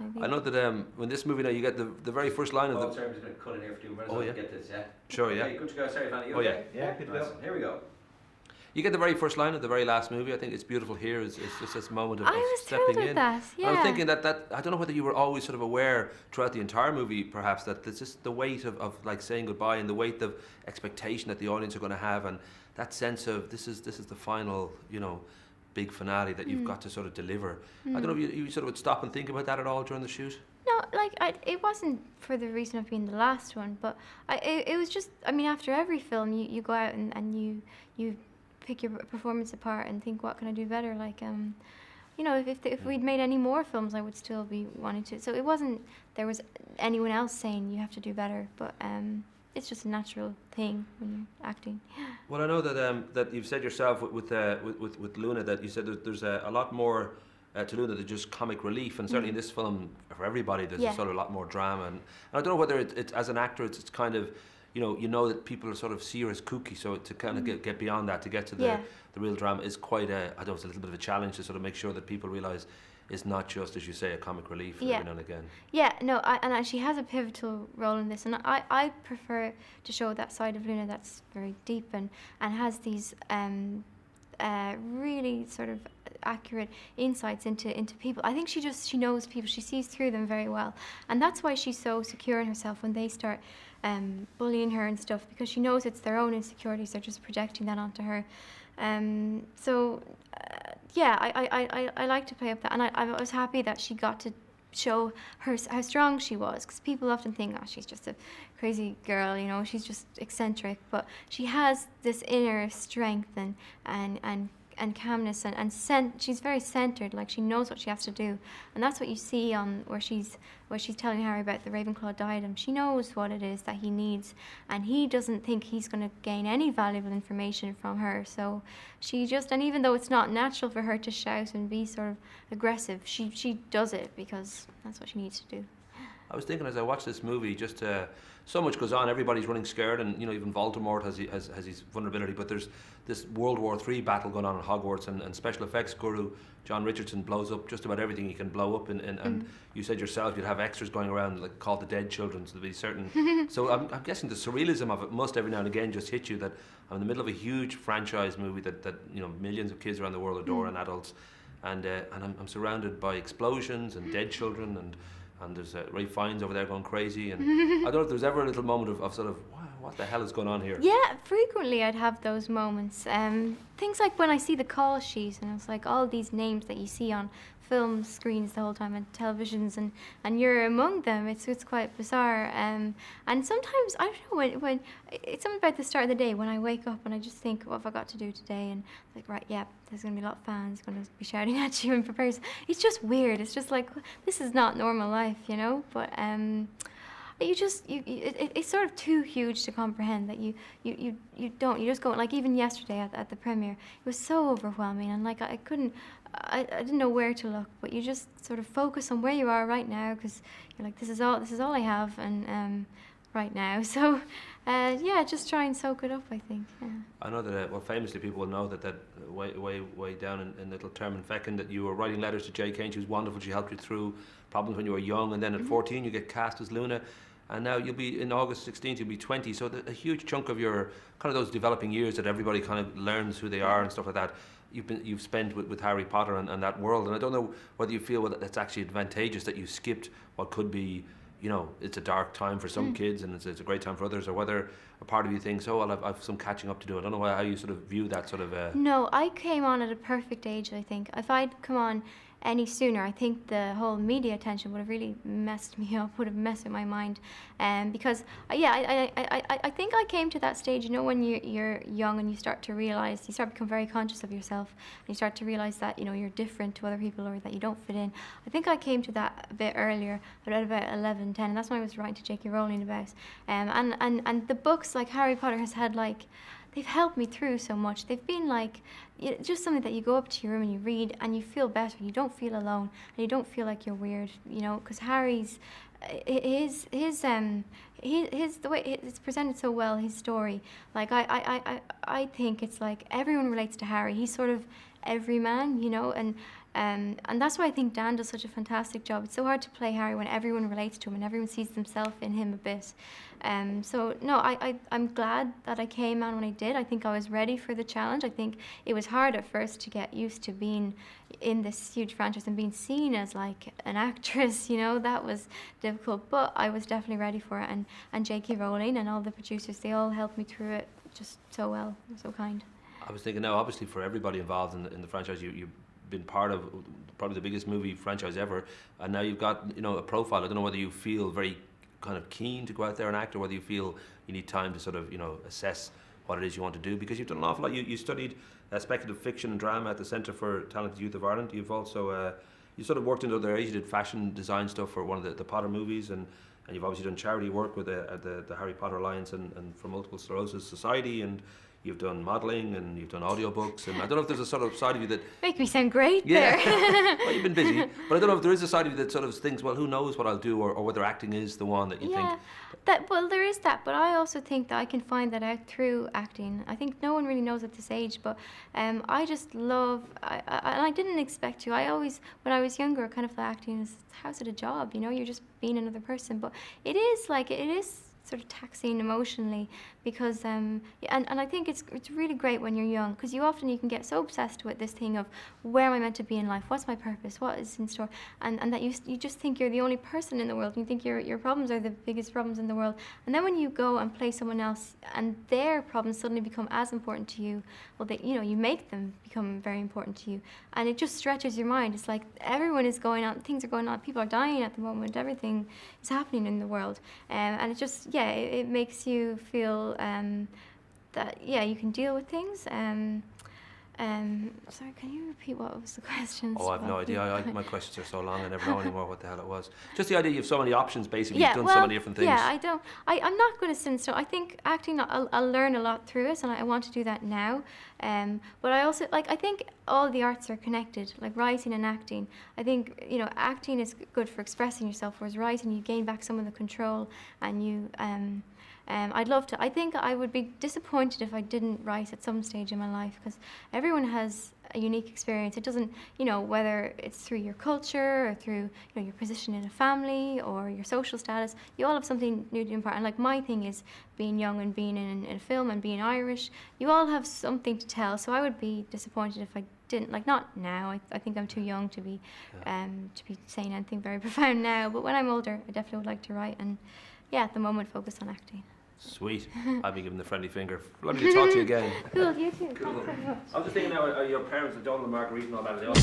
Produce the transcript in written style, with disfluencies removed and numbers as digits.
I think. I know that when this movie now, you get the very first line of the... Oh, sorry, I'm just going to cut in here for 2 minutes. Oh, yeah. Get this, yeah? Sure, yeah. Okay, good to go. Sorry, Evanna, you Oh, yeah. okay? Yeah, good to go. Here we go. You get the very first line of the very last movie. I think it's beautiful here. It's just this moment of stepping thrilled with in. that, yeah. I was thinking that I don't know whether you were always sort of aware throughout the entire movie, perhaps, that there's just the weight of like saying goodbye and the weight of expectation that the audience are going to have, and that sense of this is the final, big finale that you've got to sort of deliver. I don't know if you sort of would stop and think about that at all during the shoot. No, it wasn't for the reason of being the last one, but it was just, after every film, you go out and you pick your performance apart and think, what can I do better? Like, if we'd made any more films, I would still be wanting to. So it wasn't there was anyone else saying you have to do better, but it's just a natural thing when you're acting. Well, I know that you've said yourself with Luna that you said there's a lot more to Luna than just comic relief, and certainly in this film for everybody there's a sort of a lot more drama, and I don't know whether it's as an actor it's kind of that people sort of see her as kooky, so to kind of get beyond that, to get to the real drama is quite it's a little bit of a challenge to sort of make sure that people realise it's not just, as you say, a comic relief every now and again. Yeah, no, and she has a pivotal role in this, and I prefer to show that side of Luna that's very deep and has these really sort of accurate insights into people. I think she knows people, she sees through them very well, and that's why she's so secure in herself when they start bullying her and stuff, because she knows it's their own insecurities, they're just projecting that onto her. I like to play up that, and I was happy that she got to show her how strong she was, because people often think, oh, she's just a crazy girl, she's just eccentric, but she has this inner strength and calmness and she's very centered, like she knows what she has to do, and that's what you see on where she's telling Harry about the Ravenclaw diadem. She knows what it is that he needs, and he doesn't think he's going to gain any valuable information from her, so and even though it's not natural for her to shout and be sort of aggressive, she does it because that's what she needs to do. I was thinking as I watched this movie, just so much goes on. Everybody's running scared, and even Voldemort has his vulnerability. But there's this World War III battle going on in Hogwarts, and special effects guru John Richardson blows up just about everything he can blow up. And you said yourself you'd have extras going around like called the dead children, so there'd be certain. So I'm guessing the surrealism of it must every now and again just hit you that I'm in the middle of a huge franchise movie that millions of kids around the world adore and adults, and I'm surrounded by explosions and dead children and there's Ray Fiennes over there going crazy, and I don't know if there's ever a little moment of sort of, wow, what the hell is going on here? Yeah, frequently I'd have those moments. Things like when I see the call sheet, and it's like all these names that you see on film screens the whole time and televisions, and you're among them. It's quite bizarre. And sometimes, I don't know, when it's something about the start of the day when I wake up and I just think, what have I got to do today? And like, right, yeah, there's going to be a lot of fans going to be shouting at you in preparation. It's just weird. It's just like, this is not normal life, But it's sort of too huge to comprehend that you just go, like even yesterday at the premiere, it was so overwhelming, and like I didn't know where to look, but you just sort of focus on where you are right now, because you're like, this is all I have, and right now, so just try and soak it up, I think. Yeah. I know that famously people will know that way down in Little Term and Feckin, that you were writing letters to J. Kane. She was wonderful. She helped you through problems when you were young, and then at 14 you get cast as Luna, and now you'll be, in August 16th, you'll be 20, so a huge chunk of your kind of those developing years that everybody kind of learns who they are and stuff like that, you've spent with Harry Potter and that world. And I don't know whether you feel that it's actually advantageous that you skipped what could be, it's a dark time for some kids and it's a great time for others, or whether a part of you thinks, oh, well, I've some catching up to do. I don't know how you sort of view that sort of... No, I came on at a perfect age, I think. If I'd come on any sooner, I think the whole media attention would have really messed me up, would have messed with my mind, because I think I came to that stage, when you're young and you start to become very conscious of yourself, and you start to realize that you're different to other people, or that you don't fit in. I think I came to that a bit earlier, but at about 11, 10, and that's when I was writing to J.K. Rowling about, and the books like Harry Potter has had they've helped me through so much. They've been just something that you go up to your room and you read and you feel better. You don't feel alone and you don't feel like you're weird, because Harry's, his the way it's presented so well, his story. I think it's like everyone relates to Harry. He's sort of every man, and And that's why I think Dan does such a fantastic job. It's so hard to play Harry when everyone relates to him and everyone sees themselves in him a bit. So no, I'm glad that I came on when I did. I think I was ready for the challenge. I think it was hard at first to get used to being in this huge franchise and being seen as like an actress, you know, that was difficult, but I was definitely ready for it. And J.K. Rowling and all the producers, they all helped me through it just so well, so kind. I was thinking now, obviously for everybody involved in the franchise, you've been part of probably the biggest movie franchise ever, and now you've got, you know, a profile. I don't know whether you feel very kind of keen to go out there and act, or whether you feel you need time to sort of, you know, assess what it is you want to do, because you've done an awful lot. You studied speculative fiction and drama at the Centre for Talented Youth of Ireland. You've also you sort of worked in other areas. You did fashion design stuff for one of the Potter movies, and you've obviously done charity work with the Harry Potter Alliance and for Multiple Sclerosis Society, and you've done modelling and you've done audiobooks, and I don't know if there's a sort of side of you that... Make me sound great yeah. there. Well, you've been busy, but I don't know if there is a side of you that sort of thinks, well, who knows what I'll do, or whether acting is the one that you think... Well, there is that, but I also think that I can find that out through acting. I think no one really knows at this age, but I just love... I didn't expect to. I always, when I was younger, I kind of thought acting is, how's it a job? You know, you're just being another person. But it is sort of taxing emotionally, because and I think it's really great when you're young, because you can get so obsessed with this thing of, where am I meant to be in life, what's my purpose, what is in store, and that you just think you're the only person in the world, and you think your problems are the biggest problems in the world, and then when you go and play someone else and their problems suddenly become as important to you, well, you make them become very important to you, and it just stretches your mind. It's like everyone is going on, things are going on, people are dying at the moment, everything is happening in the world, and it just it makes you feel that you can deal with things. Sorry, can you repeat what was the question? Oh, I've no idea. My questions are so long, I never know anymore what the hell it was. Just the idea you have so many options, basically. You've done so many different things. Yeah, I'm not going to sit still. I think acting, I'll learn a lot through it, and I want to do that now. But I also, I think all the arts are connected, like writing and acting. I think, acting is good for expressing yourself, whereas writing, you gain back some of the control, and you... I'd love to. I think I would be disappointed if I didn't write at some stage in my life, because everyone has a unique experience. It doesn't, whether it's through your culture or through, your position in a family or your social status, you all have something new to impart. And like my thing is being young and being in a film and being Irish, you all have something to tell. So I would be disappointed if I didn't, not now. I think I'm too young to be saying anything very profound now. But when I'm older, I definitely would like to write, and at the moment focus on acting. Sweet. I'll be giving the friendly finger. Lovely to talk to you again. Cool, you too. Cool. I was just thinking now, your parents, Donald and Marguerite and all that, are they all...